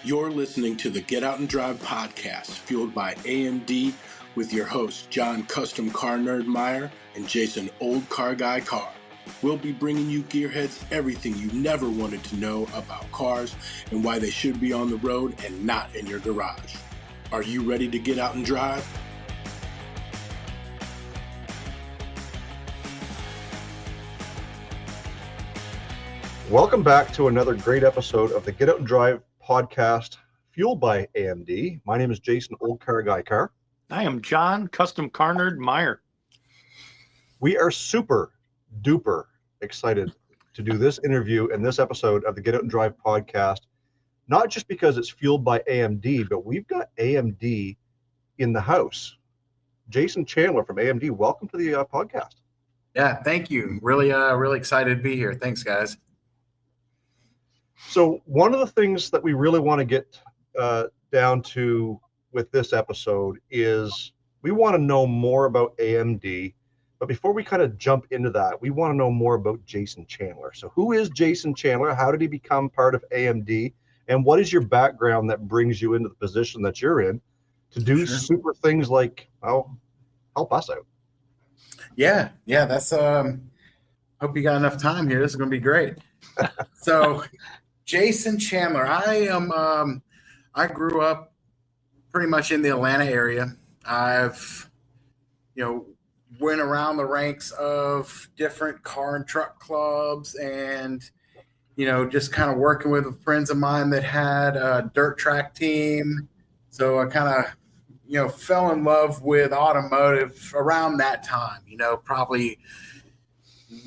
You're listening to the Get Out and Drive podcast, fueled by AMD, with your hosts John Custom Car Nerd Meyer and Jason Old Car Guy Carr. We'll be bringing you gearheads everything you never wanted to know about cars and why they should be on the road and not in your garage. Are you ready to get out and drive? Welcome back to another great episode of the Get Out and Drive podcast, fueled by AMD. My name is Jason Old Car Guy Carr. I am John Custom Car Nerd Meyer. We are super duper excited to do this interview and this episode of the Get Out and Drive podcast, not just because it's fueled by AMD, but we've got AMD in the house. Jason Chandler from AMD, welcome to the podcast. Yeah, thank you. Really excited to be here. Thanks, guys. So one of the things that we really want to get down to with this episode is we want to know more about AMD. But before we kind of jump into that, we want to know more about Jason Chandler. So who is Jason Chandler? How did he become part of AMD? And what is your background that brings you into the position that you're in to do super things like, well, help us out? Yeah, that's hope you got enough time here. This is going to be great. So Jason Chandler, I grew up pretty much in the Atlanta area. I've, went around the ranks of different car and truck clubs and, just kind of working with friends of mine that had a dirt track team. So I kind of, fell in love with automotive around that time, probably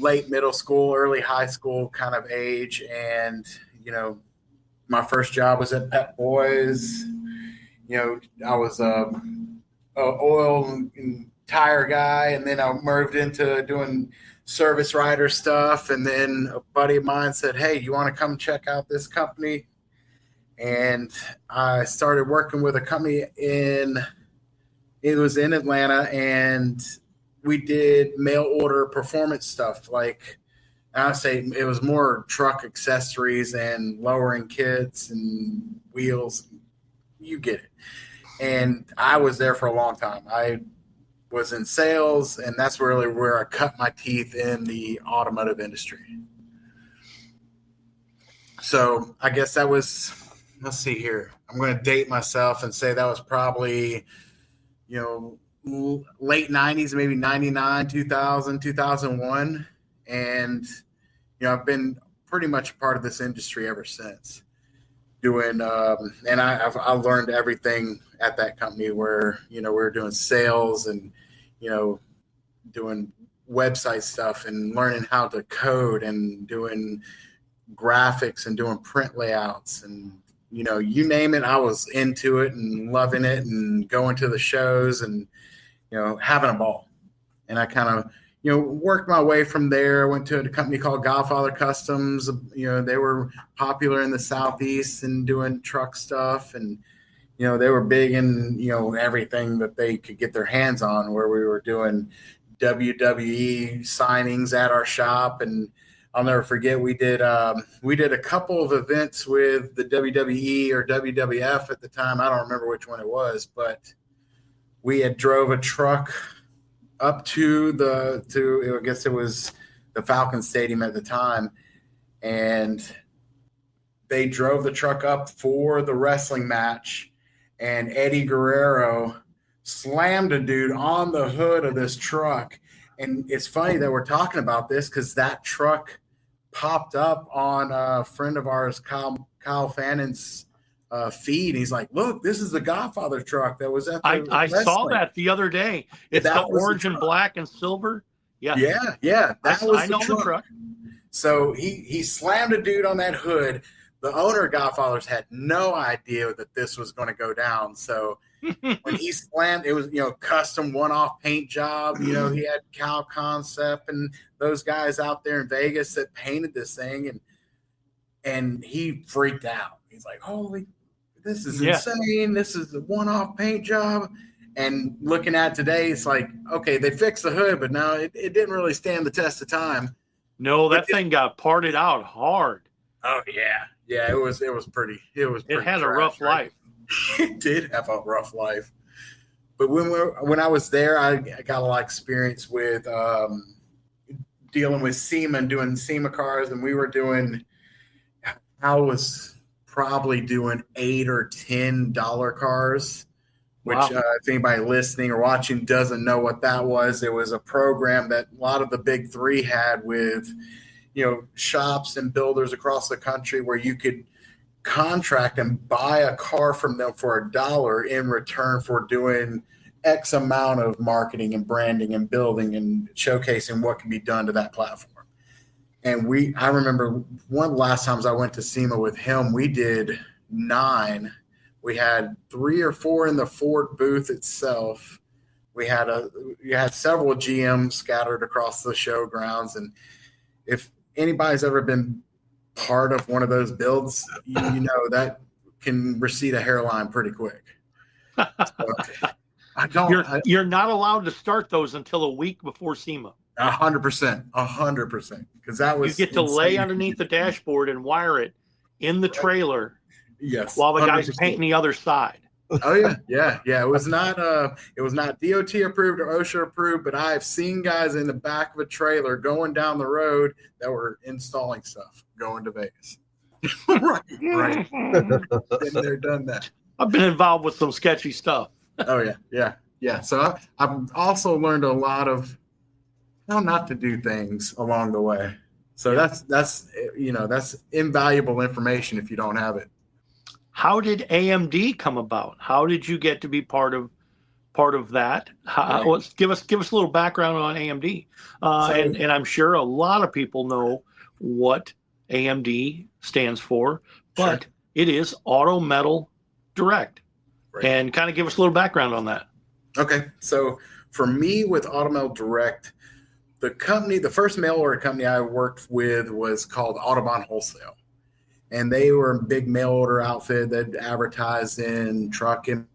late middle school, early high school kind of age. And, my first job was at Pep Boys. I was a oil and tire guy, and then I moved into doing service rider stuff. And then a buddy of mine said, "Hey, you want to come check out this company?" And I started working with a company it was in Atlanta, and we did mail order performance stuff. Like I say, it was more truck accessories and lowering kits and wheels. You get it. And I was there for a long time. I was in sales, and that's really where I cut my teeth in the automotive industry. So I guess that was, let's see here. I'm going to date myself and say that was probably, late 90s, maybe 99, 2000, 2001. And, I've been pretty much a part of this industry ever since. Doing, and I learned everything at that company where, we were doing sales and, doing website stuff and learning how to code and doing graphics and doing print layouts and, you name it, I was into it and loving it and going to the shows and, having a ball. And I kind of, worked my way from there. Went to a company called Godfather Customs. They were popular in the Southeast and doing truck stuff. And, they were big in, everything that they could get their hands on, where we were doing WWE signings at our shop. And I'll never forget, we did a couple of events with the WWE or WWF at the time. I don't remember which one it was, but we had drove a truck up to I guess it was the Falcon Stadium at the time. And they drove the truck up for the wrestling match, and Eddie Guerrero slammed a dude on the hood of this truck. And it's funny that we're talking about this because that truck popped up on a friend of ours, Kyle Fannon's feed. He's like, "Look, this is the Godfather truck that was at the I saw that the other day. It's the orange and black and silver." Yeah. I know the truck. So he slammed a dude on that hood. The owner of Godfathers had no idea that this was going to go down. So when he slammed, it was, custom one-off paint job. He had Cal Concept and those guys out there in Vegas that painted this thing, and he freaked out. He's like, "Holy, this is insane. This is a one-off paint job." And looking at today, it's like, okay, they fixed the hood, but no, it didn't really stand the test of time. No, that thing got parted out hard. Oh yeah. It was pretty. It had a trash, rough right? life. It did have a rough life. But when I was there, I got a lot of experience with dealing with SEMA and doing SEMA cars, and I was probably doing $8 or $10 cars. Which, Wow. if anybody listening or watching doesn't know what that was, it was a program that a lot of the big three had with, shops and builders across the country where you could contract and buy a car from them for $1 in return for doing X amount of marketing and branding and building and showcasing what can be done to that platform. And I remember one of the last times I went to SEMA with him, we did 9. We had 3 or 4 in the Ford booth itself. We had several GMs scattered across the showgrounds. And if anybody's ever been part of one of those builds, you know that can recede a hairline pretty quick. So You're not allowed to start those until a week before SEMA. 100%, because that was you get to lay underneath the dashboard and wire it in the trailer. Yes, while the 100%. guy's painting the other side. Oh yeah. It was not DOT approved or OSHA approved, but I've seen guys in the back of a trailer going down the road that were installing stuff going to Vegas. right. Been there, done that. I've been involved with some sketchy stuff. Oh yeah. So I've also learned a lot of how not to do things along the way. So that's invaluable information if you don't have it. How did AMD come about? How did you get to be part of that? Give us a little background on AMD, and I'm sure a lot of people know what AMD stands for, but it is Auto Metal Direct, and kind of give us a little background on that. Okay, so for me with Auto Metal Direct, the first mail order company I worked with was called Autobahn Wholesale. And they were a big mail order outfit that advertised in truck and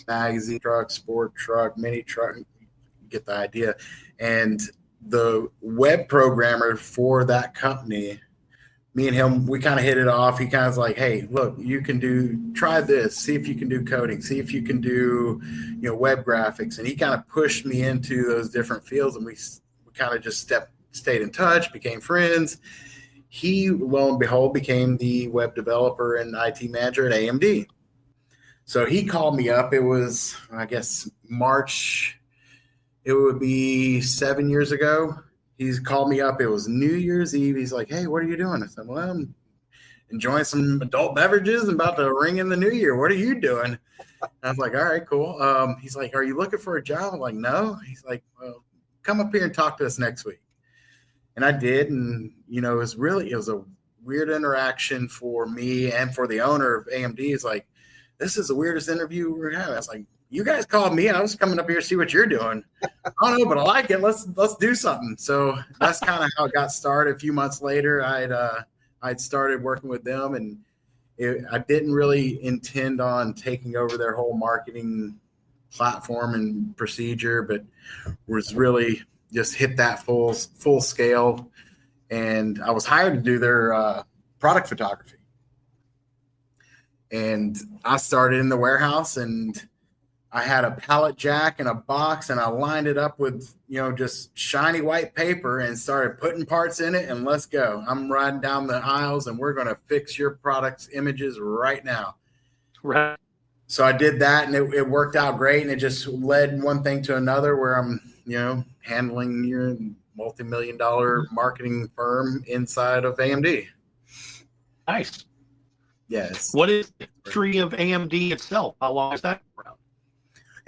magazine, truck, sport truck, mini truck. You get the idea. And the web programmer for that company, me and him, we kind of hit it off. He kind of was like, hey, look, you can try this, see if you can do coding, see if you can do, web graphics. And he kind of pushed me into those different fields, and we kind of just stayed in touch, became friends. He, lo and behold, became the web developer and IT manager at AMD. So he called me up. It was, I guess, March. It would be 7 years ago. He's called me up. It was New Year's Eve. He's like, hey, what are you doing? I said, well, I'm enjoying some adult beverages and about to ring in the new year. What are you doing? I was like, all right, cool. He's like, are you looking for a job? I'm like, no. He's like, well, come up here and talk to us next week. And I did, and it was a weird interaction for me and for the owner of AMD. It's like, this is the weirdest interview we're having. I was like, you guys called me, and I was coming up here to see what you're doing. I don't know, but I like it. Let's do something. So that's kind of how it got started. A few months later, I'd started working with them, and I didn't really intend on taking over their whole marketing platform and procedure, but was really just hit that full scale. And I was hired to do their product photography. And I started in the warehouse, and I had a pallet jack and a box, and I lined it up with, just shiny white paper and started putting parts in it, and let's go. I'm riding down the aisles, and we're going to fix your product's images right now. Right. So I did that, and it worked out great. And it just led one thing to another where I'm, handling your multi-million-dollar marketing firm inside of AMD. Nice. Yes. What is the history of AMD itself? How long is that around?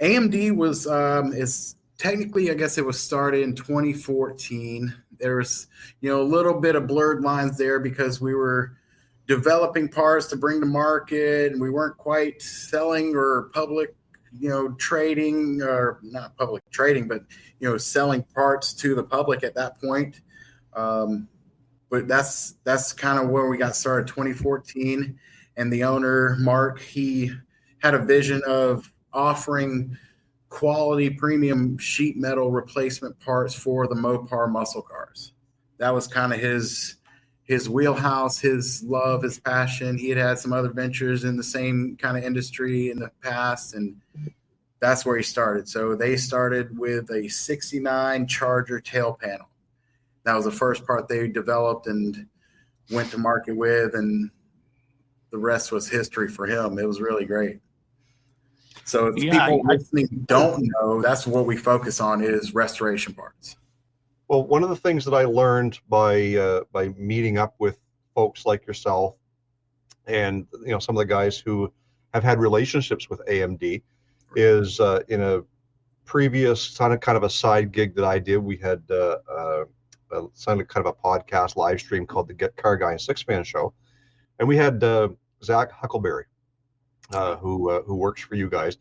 AMD was is technically, I guess it was started in 2014. There was, a little bit of blurred lines there because we were developing parts to bring to market, and we weren't quite selling or public, trading, or not public trading, but selling parts to the public at that point. But that's kind of where we got started, 2014. And the owner, Mark, he had a vision of offering quality premium sheet metal replacement parts for the Mopar muscle cars. That was kind of his his wheelhouse, his love, his passion. He had some other ventures in the same kind of industry in the past, and that's where he started. So they started with a 69 Charger tail panel. That was the first part they developed and went to market with, and the rest was history for him. It was really great. So if people listening don't know, that's what we focus on is restoration parts. Well, one of the things that I learned by meeting up with folks like yourself and some of the guys who have had relationships with AMD is in a previous kind of a side gig that I did, we had signed kind of a podcast live stream called the Get Car Guy and Six Man Show, and we had Zach Huckleberry, who works for you guys,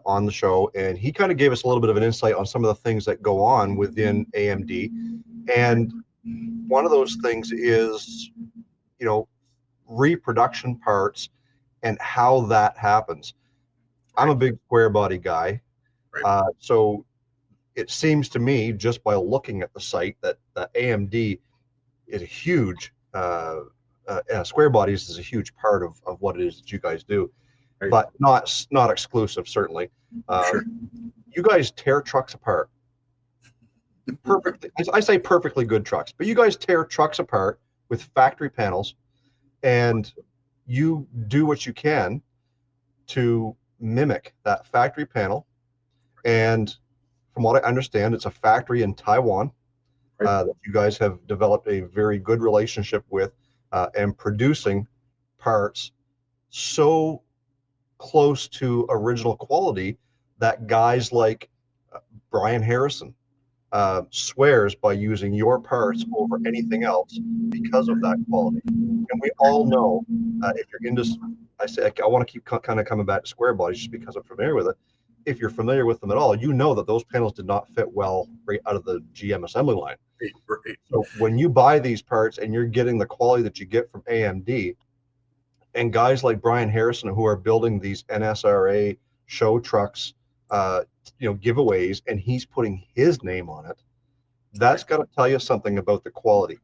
on the show, and he kind of gave us a little bit of an insight on some of the things that go on within AMD. And one of those things is, reproduction parts and how that happens. I'm a big square body guy, so it seems to me, just by looking at the site, that AMD is a huge square bodies is a huge part of what it is that you guys do. But not exclusive, certainly. Sure. You guys tear trucks apart perfectly. I say perfectly good trucks, but you guys tear trucks apart with factory panels, and you do what you can to mimic that factory panel. And from what I understand, it's a factory in Taiwan that you guys have developed a very good relationship with, and producing parts so close to original quality that guys like Brian Harrison swears by using your parts over anything else because of that quality. And we all know, if you're into, I want to keep kind of coming back to square bodies just because I'm familiar with it. If you're familiar with them at all, you know that those panels did not fit well right out of the GM assembly line. Right. So when you buy these parts and you're getting the quality that you get from AMD, and guys like Brian Harrison who are building these NSRA show trucks, giveaways, and he's putting his name on it, that's got to tell you something about the quality.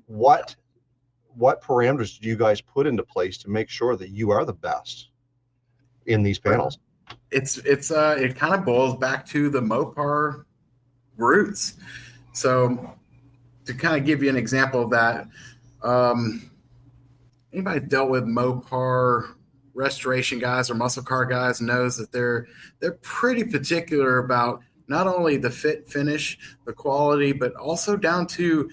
What parameters do you guys put into place to make sure that you are the best in these panels? It kind of boils back to the Mopar roots. So to kind of give you an example of that, anybody dealt with Mopar restoration guys or muscle car guys knows that they're pretty particular about not only the fit, finish, the quality, but also down to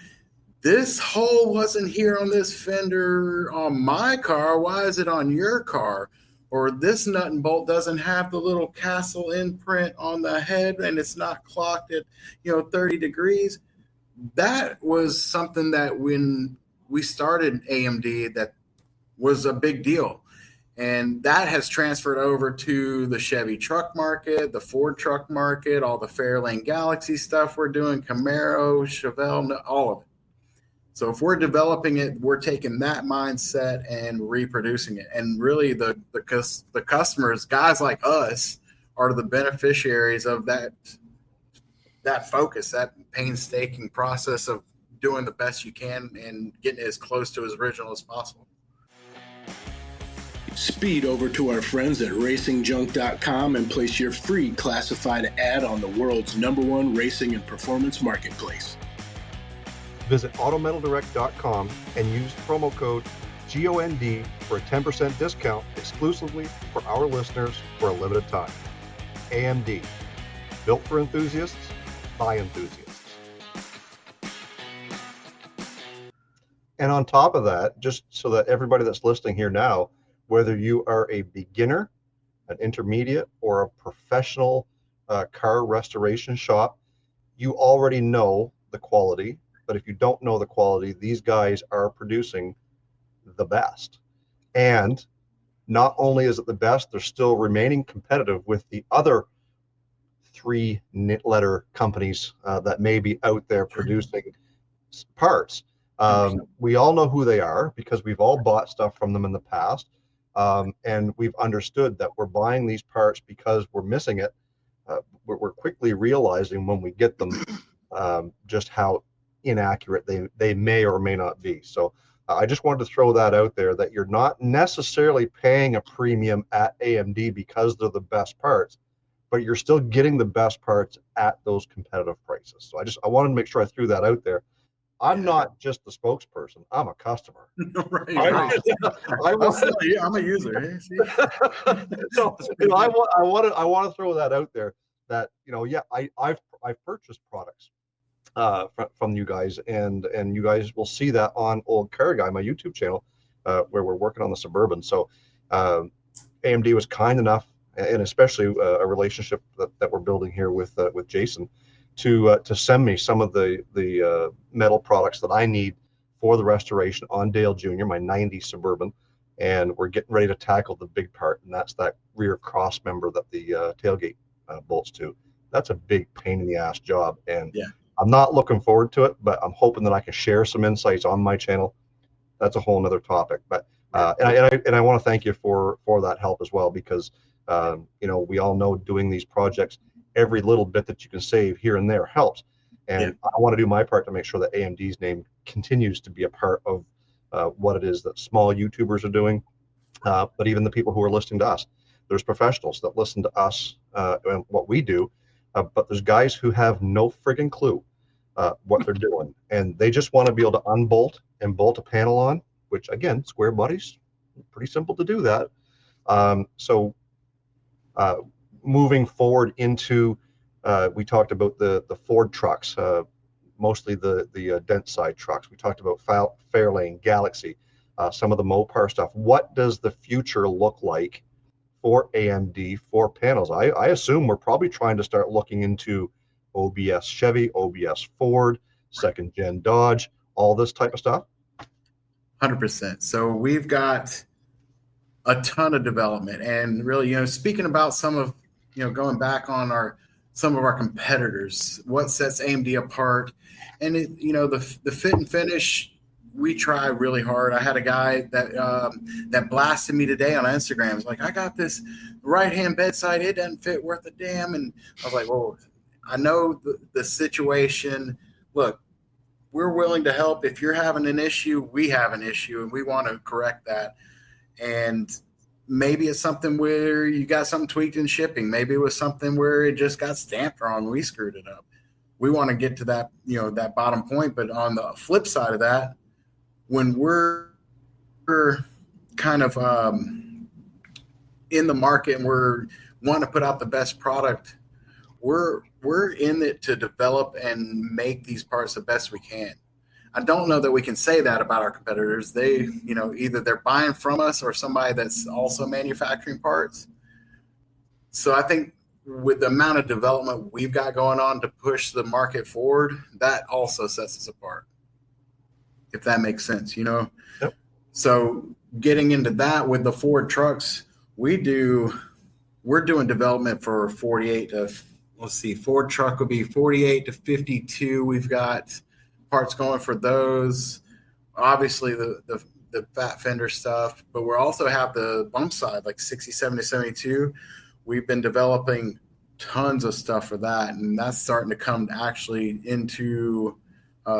this hole wasn't here on this fender on my car. Why is it on your car? Or this nut and bolt doesn't have the little castle imprint on the head and it's not clocked at 30 degrees. That was something that when we started AMD, that was a big deal. And that has transferred over to the Chevy truck market, the Ford truck market, all the Fairlane Galaxy stuff we're doing, Camaro, Chevelle, all of it. So if we're developing it, we're taking that mindset and reproducing it. And really the customers, guys like us, are the beneficiaries of that focus, that painstaking process of doing the best you can and getting it as close to as original as possible. Speed over to our friends at racingjunk.com and place your free classified ad on the world's #1 racing and performance marketplace. Visit autometaldirect.com and use promo code GOND for a 10% discount exclusively for our listeners for a limited time. AMD, built for enthusiasts by enthusiasts. And on top of that, just so that everybody that's listening here now, whether you are a beginner, an intermediate, or a professional car restoration shop, you already know the quality. But if you don't know the quality, these guys are producing the best. And not only is it the best, they're still remaining competitive with the other 3-letter companies that may be out there producing parts. We all know who they are because we've all bought stuff from them in the past. And we've understood that we're buying these parts because we're missing it. We're quickly realizing when we get them just how inaccurate they may or may not be. So I just wanted to throw that out there, that you're not necessarily paying a premium at AMD because they're the best parts, but you're still getting the best parts at those competitive prices. So I wanted to make sure I threw that out there. I'm not just the spokesperson. I'm a customer. Right. I'm a user. So I want to throw that out there, that I've purchased products from you guys, and you guys will see that on Old Car Guy, my YouTube channel, where we're working on the Suburban. So AMD was kind enough, and especially a relationship that we're building here with Jason, to send me some of the metal products that I need for the restoration on Dale Jr., my 90 Suburban. And we're getting ready to tackle the big part, and that's that rear cross member that the tailgate bolts to. That's a big pain in the ass job, and I'm not looking forward to it, but I'm hoping that I can share some insights on my channel. That's a whole nother topic. But and I want to thank you for that help as well, because we all know doing these projects, every little bit that you can save here and there helps. And I want to do my part to make sure that AMD's name continues to be a part of what it is that small YouTubers are doing, but even the people who are listening to us. There's professionals that listen to us and what we do, but there's guys who have no friggin' clue what they're doing, and they just want to be able to unbolt and bolt a panel on, which again, square bodies, pretty simple to do that. So moving forward into, we talked about the Ford trucks, mostly the dent side trucks. We talked about Fairlane, Galaxy, some of the Mopar stuff. What does the future look like for AMD for panels? I assume we're probably trying to start looking into OBS Chevy, OBS Ford, second gen Dodge, all this type of stuff. 100%. So we've got a ton of development, and really, speaking about some of, going back on some of our competitors, what sets AMD apart, and the fit and finish, we try really hard. I had a guy that blasted me today on Instagram. It's like, I got this right-hand bedside, it doesn't fit worth a damn. And I was like, well, I know the situation. Look, we're willing to help. If you're having an issue, we have an issue, and we want to correct that. And maybe it's something where you got something tweaked in shipping. Maybe it was something where it just got stamped wrong. We screwed it up. We want to get to that, that bottom point. But on the flip side of that, when we're kind of in the market and we're wanting to put out the best product, we're in it to develop and make these parts the best we can. I don't know that we can say that about our competitors. They, either they're buying from us or somebody that's also manufacturing parts. So I think with the amount of development we've got going on to push the market forward, that also sets us apart, if that makes sense, Yep. So getting into that with the Ford trucks, we're doing development for 48 to, Ford truck will be 48 to 52. We've got parts going for those. Obviously the fat fender stuff, but we also have the bump side, like 67 to 72. We've been developing tons of stuff for that, and that's starting to come actually into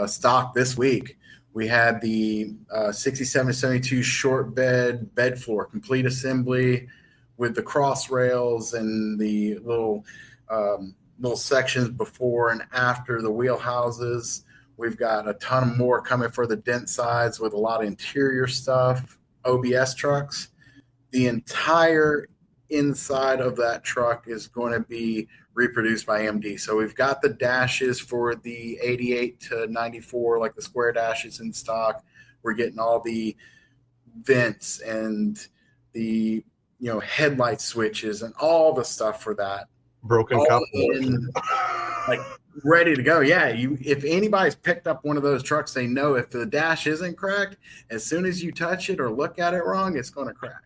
stock this week. We had the 67 to 72 short bed floor, complete assembly with the cross rails and the little sections before and after the wheel houses. We've got a ton more coming for the dent sides with a lot of interior stuff, OBS trucks. The entire inside of that truck is going to be reproduced by AMD. So we've got the dashes for the 88 to 94, like the square dashes in stock. We're getting all the vents and the headlight switches and all the stuff for that. Broken cup, like ready to go. Yeah, if anybody's picked up one of those trucks, they know if the dash isn't cracked, as soon as you touch it or look at it wrong, it's going to crack.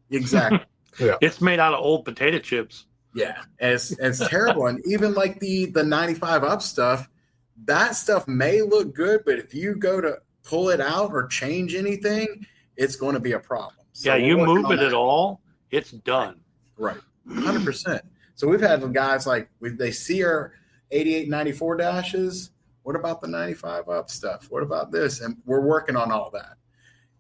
Exactly. Yeah. It's made out of old potato chips. Yeah, it's terrible. And even like the 95 up stuff, that stuff may look good, but if you go to pull it out or change anything, it's going to be a problem. So you move it at all, it's done. Right. 100%. So we've had guys like they see our 88, 94 dashes. What about the 95 up stuff? What about this? And we're working on all that.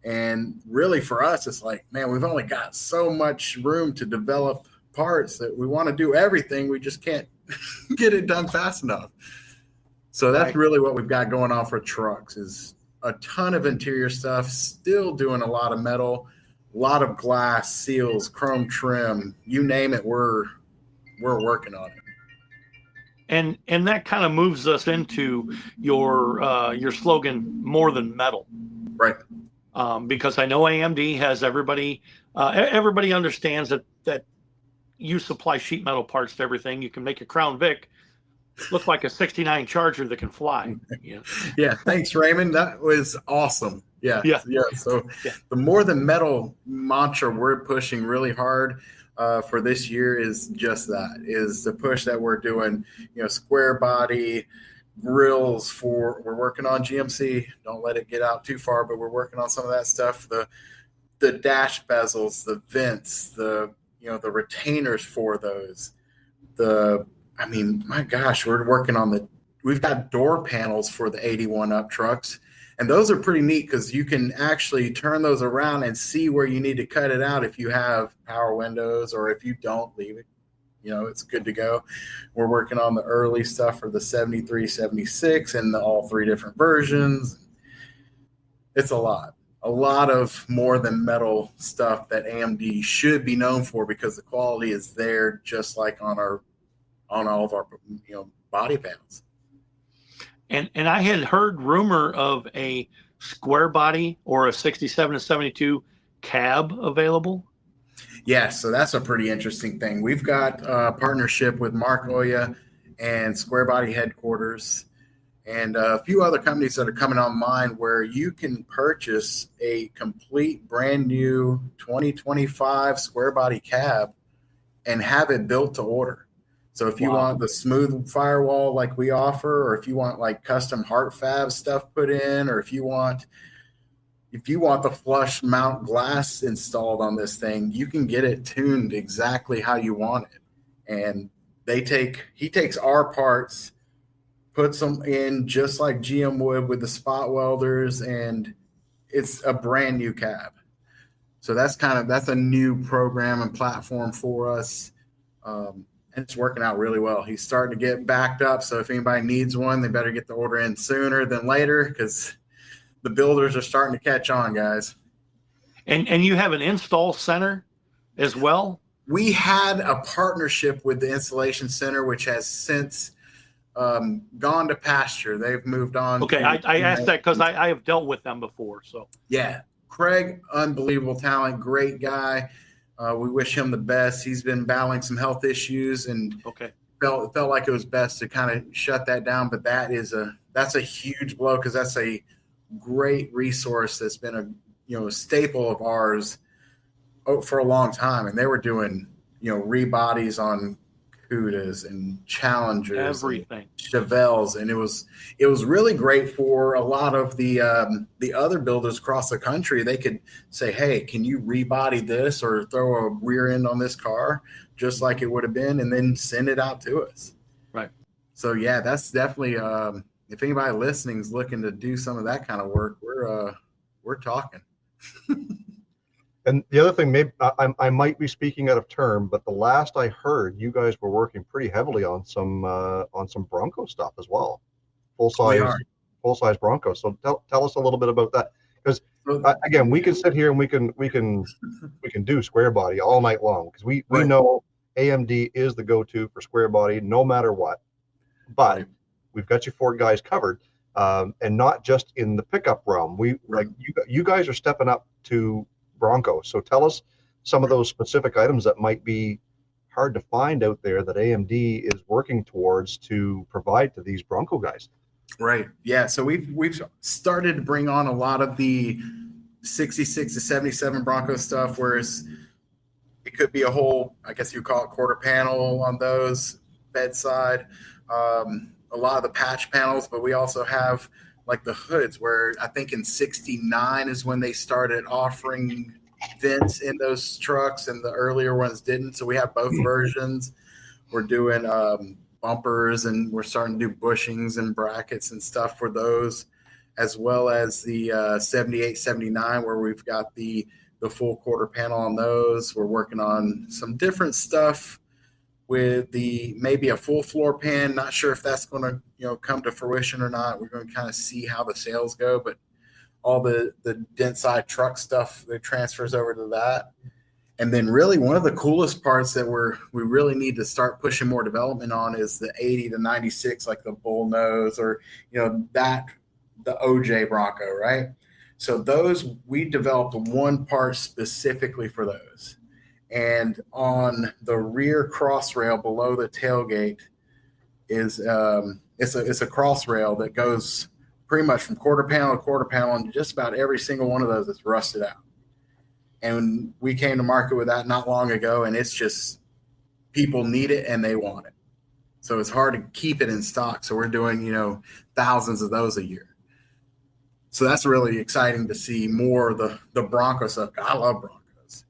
And really for us, it's like, man, we've only got so much room to develop parts that we want to do everything. We just can't get it done fast enough. So that's really what we've got going on for trucks is a ton of interior stuff, still doing a lot of metal, a lot of glass, seals, chrome trim, you name it, we're working on it. And that kind of moves us into your slogan, more than metal. Right. Because I know AMD has everybody understands that you supply sheet metal parts to everything. You can make a Crown Vic look like a 69 Charger that can fly. Yeah. Thanks, Raymond. That was awesome. Yeah. So the more than metal mantra we're pushing really hard for this year is just that, is the push that we're doing, square body grills we're working on GMC. Don't let it get out too far, but we're working on some of that stuff. The dash bezels, the vents, the retainers for those, my gosh, we're working on we've got door panels for the 81 up trucks. And those are pretty neat because you can actually turn those around and see where you need to cut it out if you have power windows, or if you don't, leave it. It's good to go. We're working on the early stuff for the 73, 76 and all three different versions. It's a lot of more than metal stuff that AMD should be known for, because the quality is there, just like on all of our body panels. And I had heard rumor of a square body or a 67 to 72 cab available. Yeah, so that's a pretty interesting thing. We've got a partnership with Mark Oya and Square Body Headquarters and a few other companies that are coming online, where you can purchase a complete brand new 2025 square body cab and have it built to order. So if you want the smooth firewall like we offer, or if you want like custom heart fab stuff put in, or if you want the flush mount glass installed on this thing, you can get it tuned exactly how you want it. And he takes our parts, puts them in just like GM would with the spot welders, and it's a brand new cab. So that's a new program and platform for us. And it's working out really well. He's starting to get backed up. So if anybody needs one, they better get the order in sooner than later, because the builders are starting to catch on, guys. And you have an install center as well? We had a partnership with the installation center, which has since gone to pasture. They've moved on. Okay, I asked that because I have dealt with them before. So yeah, Craig, unbelievable talent, great guy. We wish him the best. He's been battling some health issues, and felt like it was best to kind of shut that down. But that's a huge blow, because that's a great resource that's been a staple of ours for a long time. And they were doing rebodies on Cudas and Challengers, everything, and Chevelles, and it was really great for a lot of the other builders across the country. They could say, hey, can you rebody this or throw a rear end on this car just like it would have been, and then send it out to us. Right. So yeah, that's definitely if anybody listening is looking to do some of that kind of work, we're talking. And the other thing, maybe I might be speaking out of term, but the last I heard, you guys were working pretty heavily on some Bronco stuff as well, full size Broncos. So tell us a little bit about that, because again, we can sit here and we can do square body all night long, because we know AMD is the go-to for square body no matter what. But we've got you four guys covered, and not just in the pickup realm. You guys are stepping up to Bronco. So tell us some of those specific items that might be hard to find out there that AMD is working towards to provide to these Bronco guys. Right. Yeah. So we've started to bring on a lot of the 66 to 77 Bronco stuff, whereas it could be a whole, I guess you call it quarter panel on those, bedside, a lot of the patch panels, but we also have like the hoods, where I think in 69 is when they started offering vents in those trucks, and the earlier ones didn't. So we have both versions. We're doing bumpers, and we're starting to do bushings and brackets and stuff for those, as well as the 78, 79, where we've got the full quarter panel on those. We're working on some different stuff with maybe a full floor pan. Not sure if that's going to come to fruition or not. We're going to kind of see how the sales go, but all the dent side truck stuff that transfers over to that. And then really one of the coolest parts that we really need to start pushing more development on is the 80 to 96, like the bull nose, or the OJ Bronco, right? So those, we developed one part specifically for those. And on the rear cross rail below the tailgate is it's a cross rail that goes pretty much from quarter panel to quarter panel, and just about every single one of those is rusted out. And we came to market with that not long ago, and it's just people need it and they want it. So it's hard to keep it in stock. So we're doing, thousands of those a year. So that's really exciting to see more of the Bronco stuff. I love Broncos.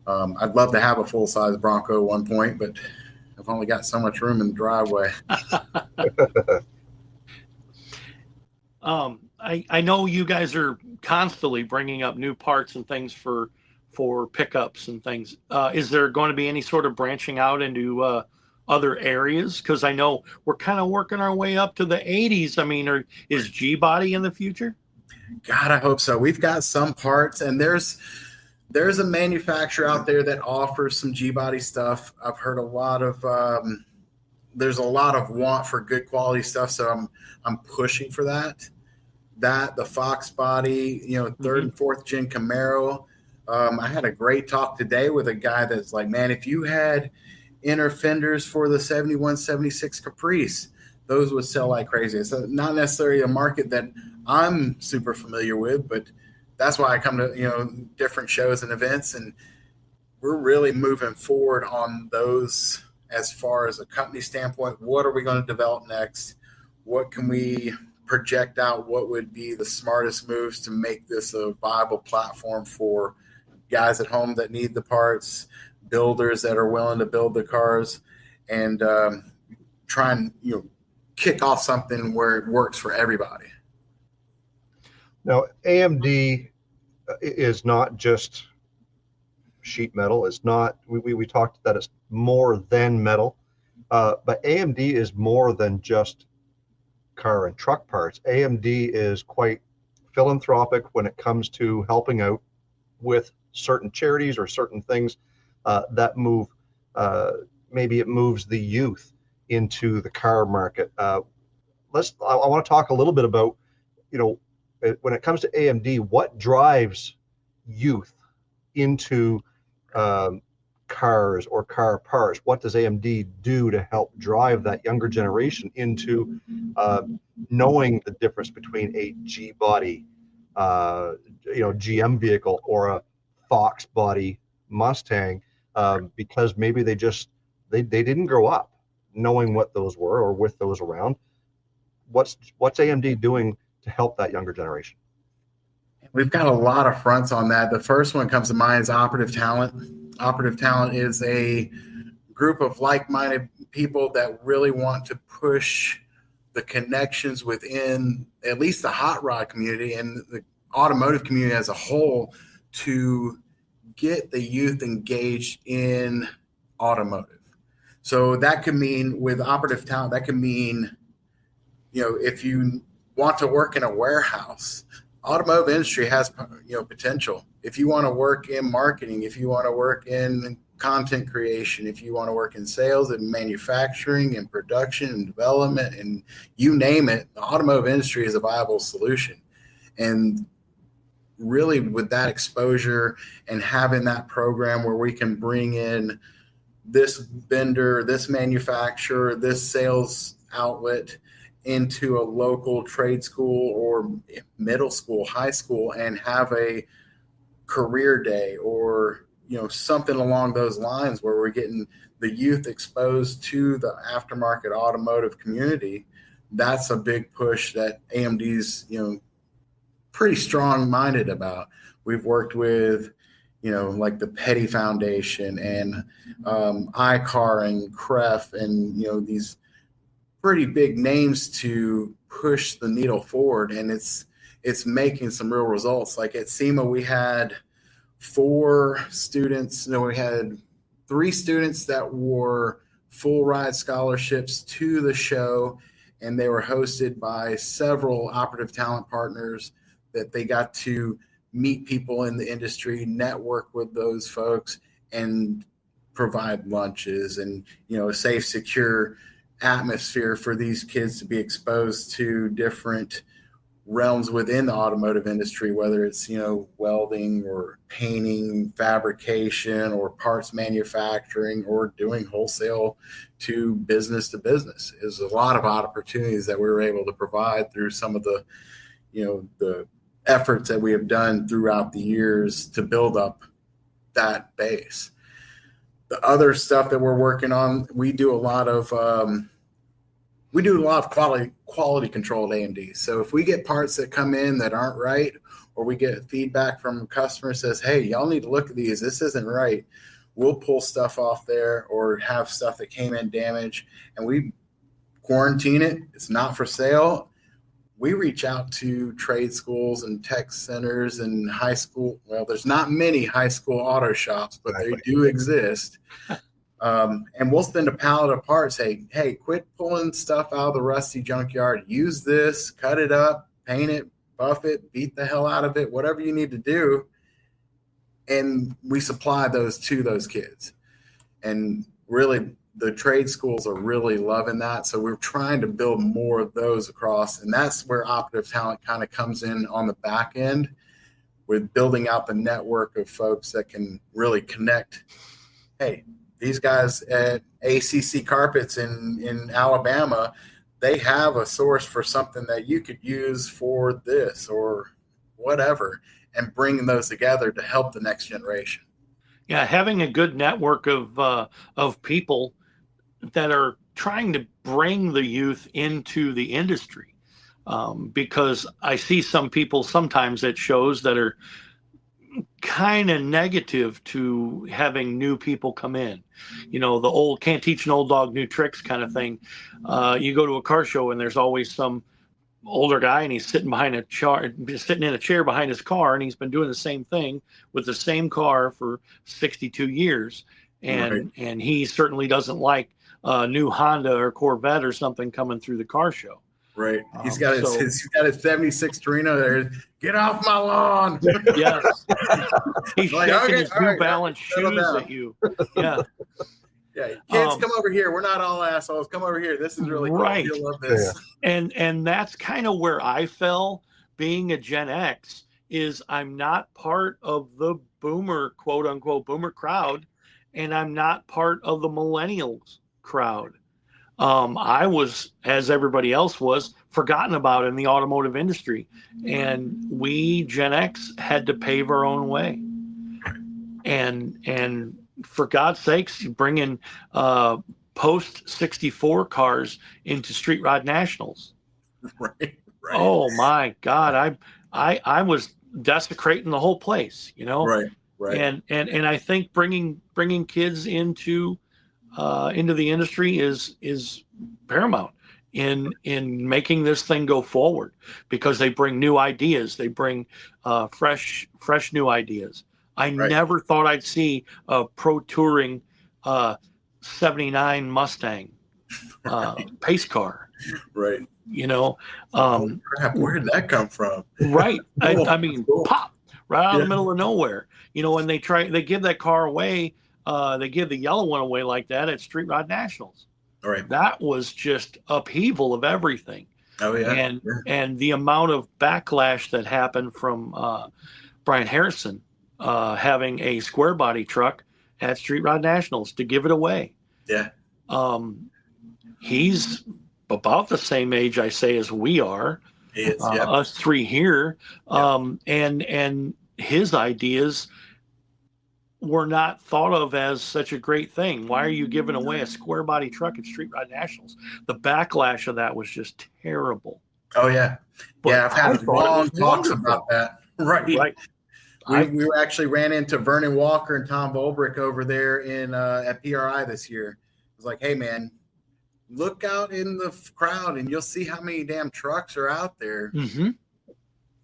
I'd love to have a full-size Bronco at one point, but I've only got so much room in the driveway. I know you guys are constantly bringing up new parts and things for pickups and things. Is there going to be any sort of branching out into other areas? Because I know we're kind of working our way up to the 80s. I mean, is G-body in the future? God, I hope so. We've got some parts, and there's a manufacturer out there that offers some G-body stuff. I've heard there's a lot of want for good quality stuff, so I'm pushing for that. The Fox body, third and fourth gen Camaro. I had a great talk today with a guy that's like, man, if you had inner fenders for the 71, 76 Caprice, those would sell like crazy. It's not necessarily a market that I'm super familiar with, but that's why I come to, different shows and events, and we're really moving forward on those as far as a company standpoint. What are we going to develop next? What can we project out? What would be the smartest moves to make this a viable platform for guys at home that need the parts, builders that are willing to build the cars, and try and, kick off something where it works for everybody. Now, AMD is not just sheet metal. It's not, we talked that it's more than metal, but AMD is more than just car and truck parts. AMD is quite philanthropic when it comes to helping out with certain charities or certain things that move, maybe it moves the youth into the car market. I want to talk a little bit about, when it comes to AMD, what drives youth into cars or car parts? What does AMD do to help drive that younger generation into knowing the difference between a G body, GM vehicle, or a Fox body Mustang? Because maybe they didn't grow up knowing what those were or with those around. What's AMD doing to help that younger generation? We've got a lot of fronts on that. The first one comes to mind is Operative Talent. Operative Talent is a group of like-minded people that really want to push the connections within at least the hot rod community and the automotive community as a whole to get the youth engaged in automotive. So that could mean, with Operative Talent, that could mean, if you want to work in a warehouse, automotive industry has, potential. If you want to work in marketing, if you want to work in content creation, if you want to work in sales and manufacturing and production and development, and you name it, the automotive industry is a viable solution. And really, with that exposure and having that program where we can bring in this vendor, this manufacturer, this sales outlet into a local trade school or middle school, high school, and have a career day or, something along those lines where we're getting the youth exposed to the aftermarket automotive community, that's a big push that AMD's, pretty strong-minded about. We've worked with, like the Petty Foundation and ICAR and CREF and, these pretty big names to push the needle forward, and it's making some real results. Like at SEMA, we had 3 students that were full ride scholarships to the show, and they were hosted by several operative talent partners that they got to meet people in the industry, network with those folks, and provide lunches and, a safe, secure atmosphere for these kids to be exposed to different realms within the automotive industry, whether it's, welding or painting, fabrication, or parts manufacturing, or doing wholesale to business. Is a lot of opportunities that we were able to provide through some of the, the efforts that we have done throughout the years to build up that base. The other stuff that we're working on, we do a lot of quality control at AMD. So if we get parts that come in that aren't right, or we get feedback from a customer says, hey, y'all need to look at these, this isn't right, we'll pull stuff off there or have stuff that came in damaged, and we quarantine it. It's not for sale. We reach out to trade schools and tech centers and high school. Well, there's not many high school auto shops, but they do exist. And we'll send a pallet of parts. Hey, quit pulling stuff out of the rusty junkyard. Use this, cut it up, paint it, buff it, beat the hell out of it, whatever you need to do. And we supply those to those kids. And really, the trade schools are really loving that. So we're trying to build more of those across. And that's where operative talent kind of comes in on the back end, with building out the network of folks that can really connect. Hey, these guys at ACC Carpets in Alabama, they have a source for something that you could use for this or whatever, and bringing those together to help the next generation. Yeah, having a good network of people that are trying to bring the youth into the industry, because I see some people sometimes at shows that are kind of negative to having new people come in. The old can't teach an old dog new tricks kind of thing. You go to a car show and there's always some older guy, and he's sitting in a chair behind his car, and he's been doing the same thing with the same car for 62 years. And he certainly doesn't like a new Honda or Corvette or something coming through the car show. Right. He's got his 76 Torino there. Get off my lawn. Yes. He's like, shaking his New Balance shoes at you. Yeah. Yeah. Kids, come over here. We're not all assholes. Come over here. This is really cool. Right. You'll love this. Yeah. And that's kind of where I fell being a Gen X, is I'm not part of the boomer, quote unquote, boomer crowd, and I'm not part of the millennials crowd. I was, as everybody else was, forgotten about in the automotive industry. And we Gen X had to pave our own way. And for God's sakes, you bring in post 64 cars into Street Rod Nationals. Right. Oh my God. I was desecrating the whole place, Right. And I think bringing kids into the industry is paramount in making this thing go forward, because they bring new ideas. They bring fresh new ideas. I never thought I'd see a pro touring 79 Mustang pace car. Right. Crap, where did that come from? Right. I mean, pop right out of the middle of nowhere. And they give that car away. They give the yellow one away like that at Street Rod Nationals. All right. That was just upheaval of everything. Oh yeah. And the amount of backlash that happened from Brian Harrison having a square body truck at Street Rod Nationals to give it away. Yeah. He's about the same age, I say, as we are. He is, us three here. And his ideas were not thought of as such a great thing. Why are you giving away a square body truck at Street Rod Nationals? The backlash of that was just terrible. Oh yeah. But I've had long talks about that. Right. We actually ran into Vernon Walker and Tom Volbrick over there in at PRI this year. It was like, hey man, look out in the crowd and you'll see how many damn trucks are out there. Mm-hmm.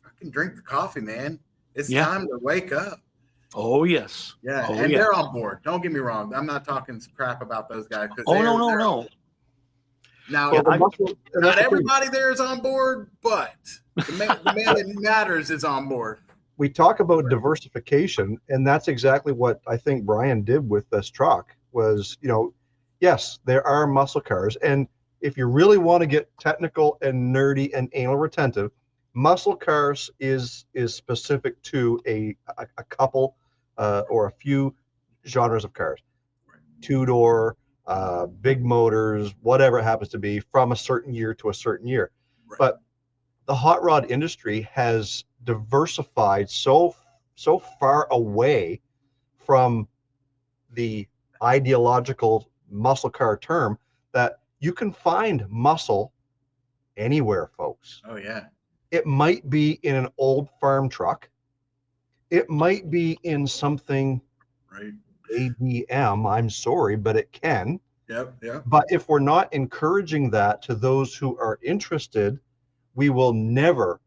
Fucking drink the coffee, man. It's Yeah. time to wake up. Oh, yes. Yeah, Oh, and yeah. they're on board. Don't get me wrong. I'm not talking crap about those guys. Oh, no. Now, Well, not everybody there is on board, but the man that matters is on board. We talk about diversification, and that's exactly what I think Brian did with this truck was, yes, there are muscle cars. And if you really want to get technical and nerdy and anal retentive, muscle cars is specific to a couple or a few genres of cars. Two-door, big motors, whatever it happens to be, from a certain year to a certain year. Right. But the hot rod industry has diversified so far away from the ideological muscle car term that you can find muscle anywhere, folks. Oh, yeah. It might be in an old farm truck. It might be in something ADM. I'm sorry, but it can. Yep. But if we're not encouraging that to those who are interested, we will never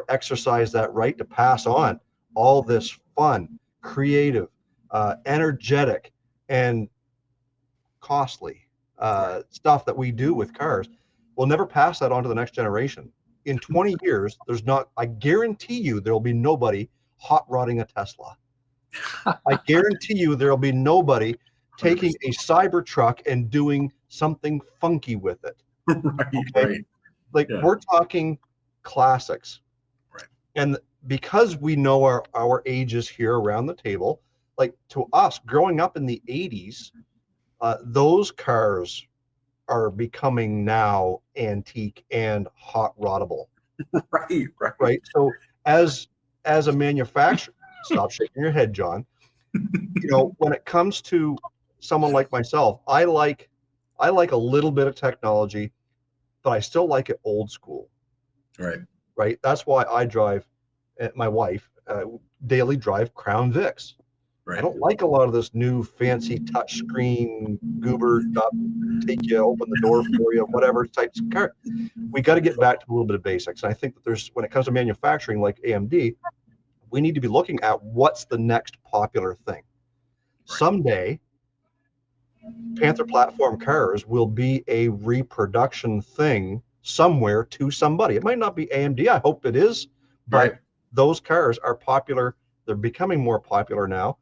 exercise that right to pass on all this fun, creative, energetic, and costly stuff that we do with cars. We'll never pass that on to the next generation. In 20 years, I guarantee you there'll be nobody hot rodding a Tesla. I guarantee you there'll be nobody taking a Cybertruck and doing something funky with it. Right. We're talking classics. Right. And because we know our ages here around the table, like to us growing up in the 80s, those cars are becoming now antique and hot roddable. Right. So as a manufacturer, stop shaking your head, John. When it comes to someone like myself, I like a little bit of technology, but I still like it old school. Right. That's why I drive, my wife daily drive Crown Vics. I don't like a lot of this new fancy touch screen goober stuff, take you, open the door for you, whatever types of car. We got to get back to a little bit of basics. And I think that when it comes to manufacturing like AMD, we need to be looking at what's the next popular thing. Someday, Panther platform cars will be a reproduction thing somewhere to somebody. It might not be AMD. I hope it is, but those cars are popular. They're becoming more popular now,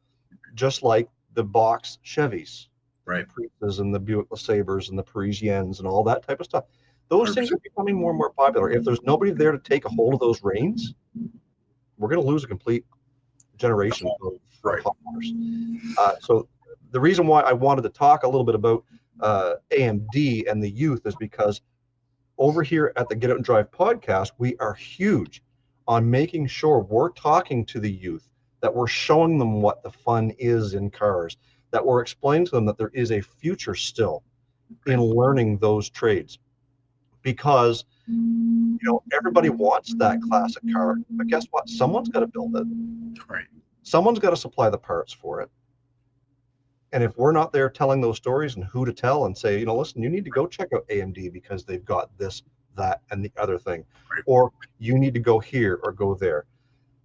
just like the box Chevys, the Priuses and the Buick LeSabres and the Parisiennes and all that type of stuff. Those things are becoming more and more popular. If there's nobody there to take a hold of those reins, we're going to lose a complete generation of hot rodders. So the reason why I wanted to talk a little bit about AMD and the youth is because over here at the Get Out and Drive podcast, we are huge on making sure we're talking to the youth, that we're showing them what the fun is in cars, that we're explaining to them that there is a future still in learning those trades. Because everybody wants that classic car, but guess what? Someone's got to build it. Someone's got to supply the parts for it. And if we're not there telling those stories and who to tell and say, listen, you need to go check out AMD because they've got this, that, and the other thing, or you need to go here or go there.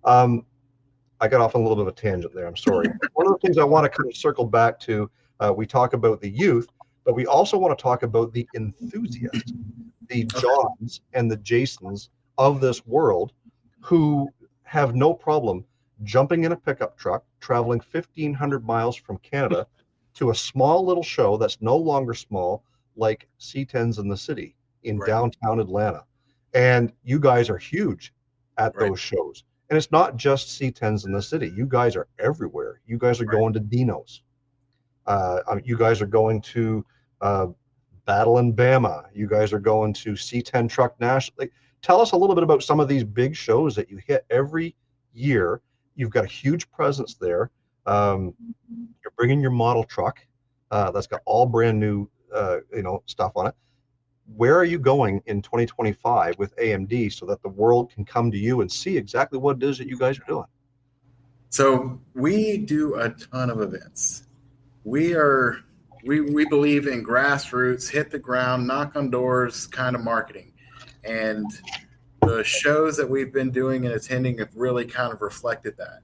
I got off on a little bit of a tangent there. I'm sorry. One of the things I want to kind of circle back to, we talk about the youth, but we also want to talk about the enthusiasts, the Johns and the Jasons of this world who have no problem jumping in a pickup truck, traveling 1,500 miles from Canada to a small little show that's no longer small, like C10s in the City in downtown Atlanta. And you guys are huge at those shows. And it's not just C10s in the City. You guys are everywhere. You guys are going to Dino's. You guys are going to Battle in Bama. You guys are going to C10 Truck National. Tell us a little bit about some of these big shows that you hit every year. You've got a huge presence there. You're bringing your model truck that's got all brand new, stuff on it. Where are you going in 2025 with AMD so that the world can come to you and see exactly what it is that you guys are doing? So we do a ton of events. We are we believe in grassroots, hit the ground, knock on doors kind of marketing. And the shows that we've been doing and attending have really kind of reflected that.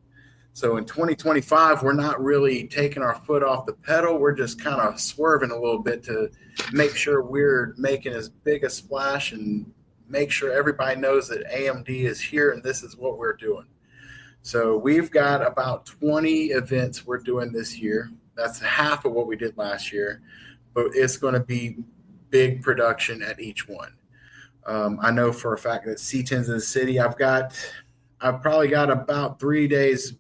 So in 2025, we're not really taking our foot off the pedal. We're just kind of swerving a little bit to make sure we're making as big a splash and make sure everybody knows that AMD is here and this is what we're doing. So we've got about 20 events we're doing this year. That's half of what we did last year, but it's going to be big production at each one. I know for a fact that C10's in the city, I've probably got about 3 days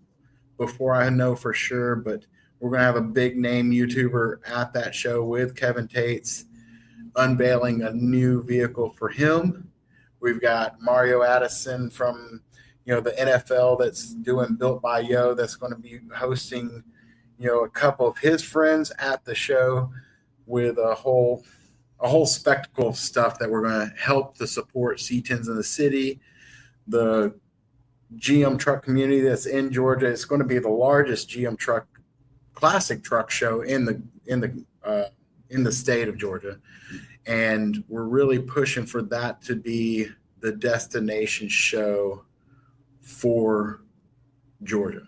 before I know for sure, but we're going to have a big name YouTuber at that show with Kevin Tates unveiling a new vehicle for him. We've got Mario Addison from, the NFL that's doing Built by Yo that's going to be hosting, a couple of his friends at the show with a whole spectacle of stuff that we're going to help to support C10s in the city. The GM truck community that's in Georgia. It's going to be the largest GM truck classic truck show in the state of Georgia. And we're really pushing for that to be the destination show for Georgia.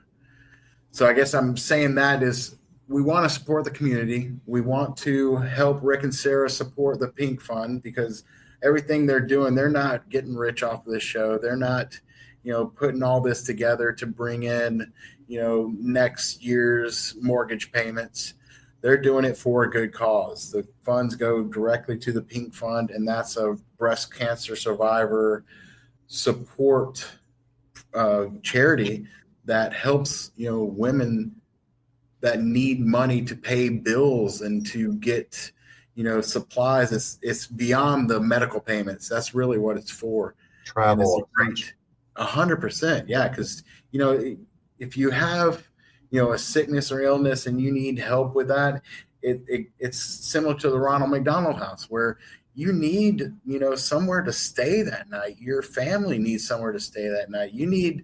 So I guess I'm saying that is we want to support the community. We want to help Rick and Sarah support the Pink Fund because everything they're doing, they're not getting rich off of this show. They're not, putting all this together to bring in, next year's mortgage payments. They're doing it for a good cause. The funds go directly to the Pink Fund, and that's a breast cancer survivor support charity that helps, women that need money to pay bills and to get, supplies. It's beyond the medical payments. That's really what it's for. Travel. 100%. Yeah. Because, if you have, a sickness or illness and you need help with that, it's similar to the Ronald McDonald House where you need, somewhere to stay that night. Your family needs somewhere to stay that night. You need,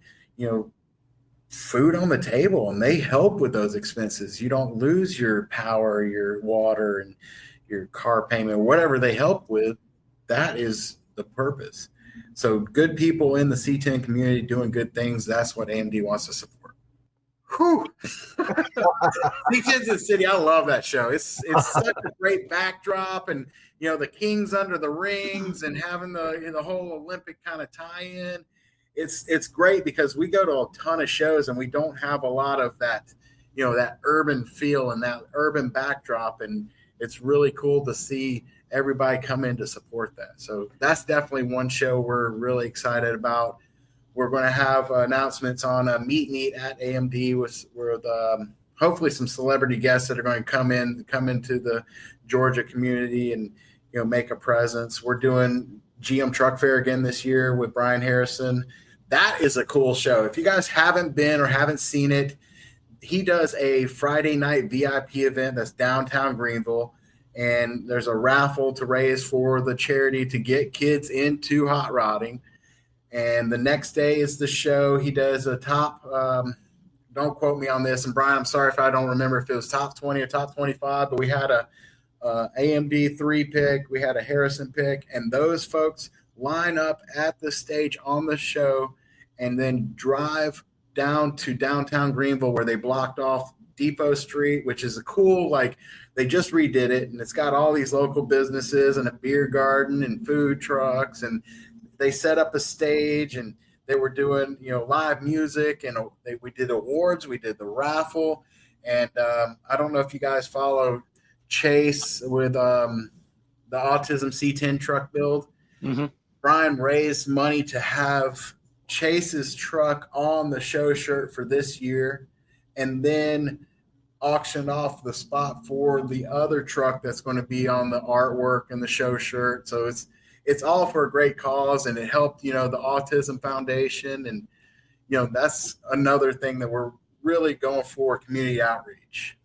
food on the table, and they help with those expenses. You don't lose your power, your water, and your car payment, whatever they help with. That is the purpose. So good people in the C10 community doing good things. That's what AMD wants to support. Whew. C10's in the city. I love that show. It's such a great backdrop, and the Kings under the rings and having the whole Olympic kind of tie-in. It's great because we go to a ton of shows and we don't have a lot of that, that urban feel and that urban backdrop. And it's really cool to see everybody come in to support that. So that's definitely one show we're really excited about. We're going to have announcements on a meet and eat at AMD with hopefully some celebrity guests that are going to come into the Georgia community and, make a presence. We're doing GM Truck Fair again this year with Brian Harrison. That is a cool show. If you guys haven't been or haven't seen it, he does a Friday night VIP event that's downtown Greenville, and there's a raffle to raise for the charity to get kids into hot rodding. And the next day is the show. He does a top, don't quote me on this, and Brian, I'm sorry if I don't remember if it was top 20 or top 25, but we had a AMD 3 pick, we had a Harrison pick, and those folks line up at the stage on the show and then drive down to downtown Greenville where they blocked off Depot Street, which is a cool, they just redid it, and it's got all these local businesses and a beer garden and food trucks, and they set up a stage and they were doing, live music, and we did awards, we did the raffle, and I don't know if you guys follow Chase with the Autism C10 truck build. Mm-hmm. Brian raised money to have Chase's truck on the show shirt for this year, and then auctioned off the spot for the other truck that's going to be on the artwork and the show shirt. So it's all for a great cause, and it helped, the Autism Foundation. And, that's another thing that we're really going for, community outreach.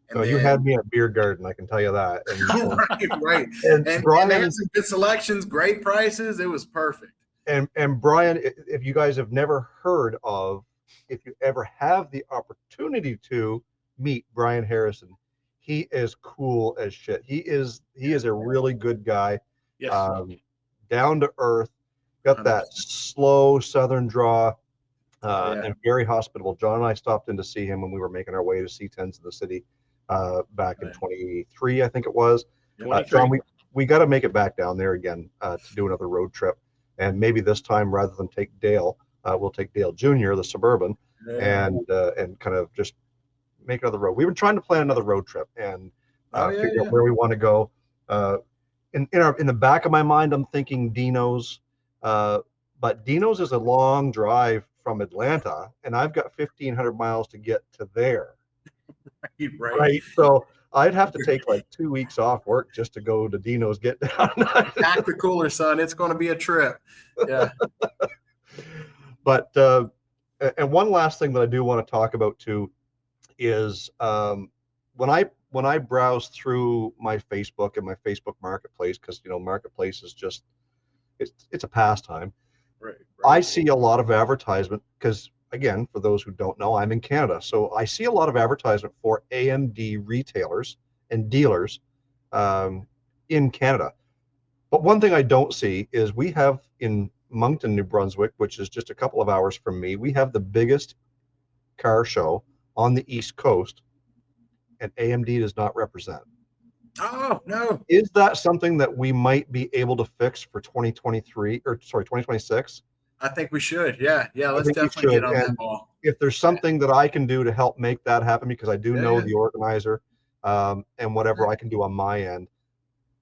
And you had me at Beer Garden, I can tell you that. And, right. And Brian, they had some good selections, great prices. It was perfect. And Brian, if you guys have never heard of, if you ever have the opportunity to meet Brian Harrison, he is cool as shit. He is a really good guy. Yes. Down to earth, got that 100%. slow Southern draw, Yeah. and very hospitable. John and I stopped in to see him when we were making our way to C10s in the city back in Right. 23, I think it was. 23. John, we got to make it back down there again to do another road trip. And maybe this time, rather than take Dale, we'll take Dale Jr., the Suburban, Yeah. and kind of just make another road. We were trying to plan another road trip and figure out where we want to go. In the back of my mind, I'm thinking Dino's, but Dino's is a long drive from Atlanta, and I've got 1,500 miles to get to there. Right. So I'd have to take like 2 weeks off work just to go to Dino's, get down. Pack the cooler, son. It's going to be a trip. Yeah. But and one last thing that I do want to talk about too is when I browse through my Facebook and my Facebook Marketplace, because Marketplace is just it's a pastime. Right. I see a lot of advertisement because, again, for those who don't know, I'm in Canada, so I see a lot of advertisement for AMD retailers and dealers in Canada. But one thing I don't see is we have in Moncton, New Brunswick, which is just a couple of hours from me, we have the biggest car show on the East Coast, and AMD does not represent. Oh, no. Is that something that we might be able to fix for 2026? I think we should. Yeah. Let's think we definitely should. get on And that ball. if there's something that I can do to help make that happen, because I do know the organizer, and whatever I can do on my end,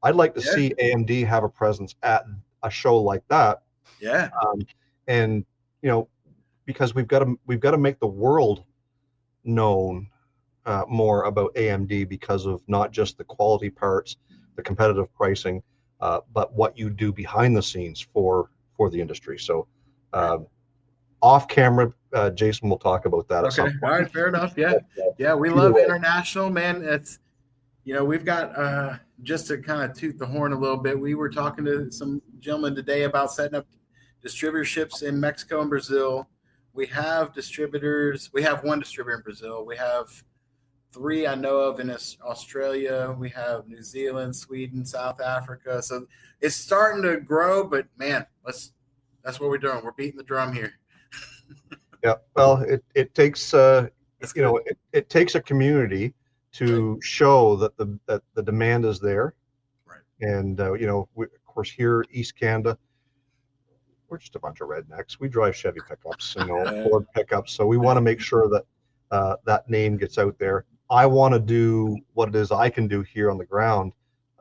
I'd like to see AMD have a presence at a show like that. Yeah. And because we've got to make the world known more about AMD because of not just the quality parts, the competitive pricing, but what you do behind the scenes for the industry. So off camera, Jason will talk about that. Okay. All right. Fair enough. Yeah. We love international, man. It's, we've got, just to kind of toot the horn a little bit, we were talking to some gentlemen today about setting up distributorships in Mexico and Brazil. We have distributors. We have one distributor in Brazil. We have 3 I know of in Australia. We have New Zealand, Sweden, South Africa. So it's starting to grow, but man, that's what we're doing. We're beating the drum here. Yeah. Well, it takes it takes a community to show that the demand is there. Right. And of course here East Canada, we're just a bunch of rednecks. We drive Chevy pickups, Ford pickups. So we want to make sure that that name gets out there. I want to do what it is I can do here on the ground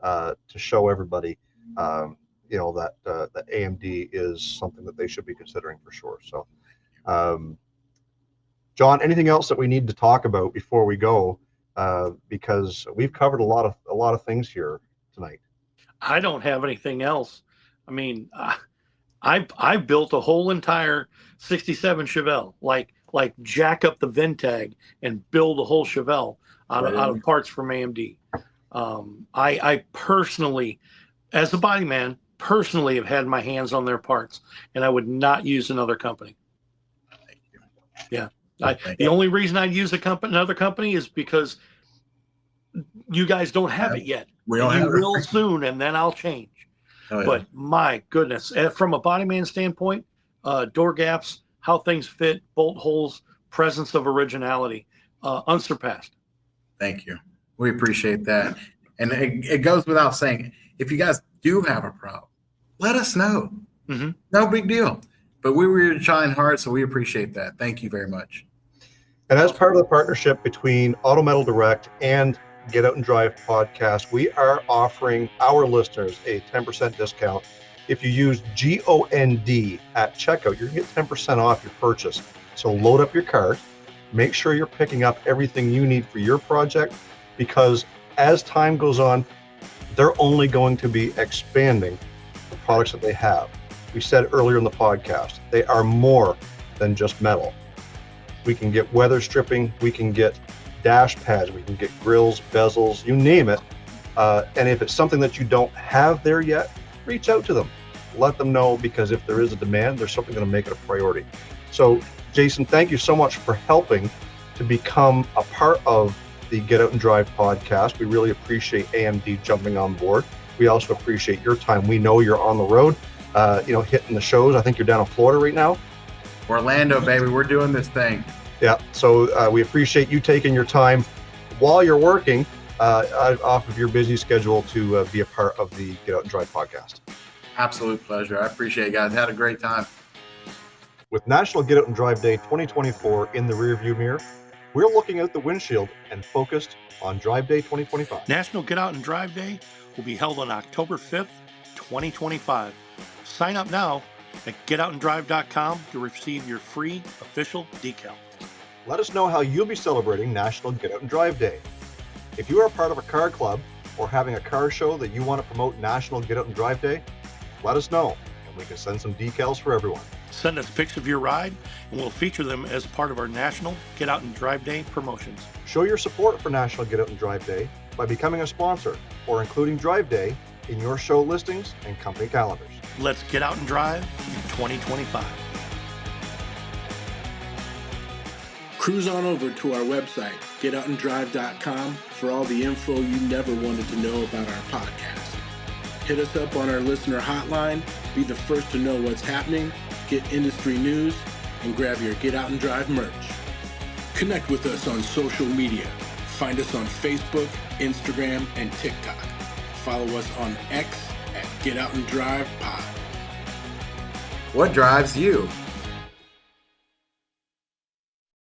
to show everybody, that AMD is something that they should be considering for sure. So, John, anything else that we need to talk about before we go? Because we've covered a lot of things here tonight. I don't have anything else. I mean, I built a whole entire '67 Chevelle, like jack up the Ventag and build a whole Chevelle out of parts from AMD. I personally, as a body man, have had my hands on their parts, and I would not use another company. Thank you. Yeah. The only reason I'd use another company is because you guys don't have it yet. We don't have it. Real soon, and then I'll change. Oh, yeah. But my goodness, from a body man standpoint, door gaps, how things fit, bolt holes, presence of originality, unsurpassed. Thank you. We appreciate that. And it goes without saying, if you guys do have a problem, let us know. Mm-hmm. No big deal. But we were trying hard, so we appreciate that. Thank you very much. And as part of the partnership between Auto Metal Direct and Get Out and Drive podcast, we are offering our listeners a 10% discount. If you use GOND at checkout, you're going to get 10% off your purchase. So load up your cart, make sure you're picking up everything you need for your project, because as time goes on, they're only going to be expanding the products that they have. We said earlier in the podcast, they are more than just metal. We can get weather stripping, we can get dash pads, we can get grills, bezels, you name it. And if it's something that you don't have there yet, reach out to them. Let them know, because if there is a demand, there's something going to make it a priority. So, Jason, thank you so much for helping to become a part of the Get Out and Drive podcast. We really appreciate AMD jumping on board. We also appreciate your time. We know you're on the road, hitting the shows. I think you're down in Florida right now. Orlando, baby, we're doing this thing. Yeah, so we appreciate you taking your time while you're working off of your busy schedule to be a part of the Get Out and Drive podcast. Absolute pleasure. I appreciate it, guys. Had a great time. With National Get Out and Drive Day 2024 in the rearview mirror, we're looking out the windshield and focused on Drive Day 2025. National Get Out and Drive Day will be held on October 5th, 2025. Sign up now at getoutanddrive.com to receive your free official decal. Let us know how you'll be celebrating National Get Out and Drive Day. If you are part of a car club or having a car show that you want to promote National Get Out and Drive Day, let us know and we can send some decals for everyone. Send us pics of your ride and we'll feature them as part of our National Get Out and Drive Day promotions. Show your support for National Get Out and Drive Day by becoming a sponsor or including Drive Day in your show listings and company calendars. Let's get out and drive in 2025. Cruise on over to our website, getoutanddrive.com, for all the info you never wanted to know about our podcast. Hit us up on our listener hotline, be the first to know what's happening, get industry news, and grab your Get Out and Drive merch. Connect with us on social media. Find us on Facebook, Instagram, and TikTok. Follow us on X at Get Out and Drive Pod. What drives you?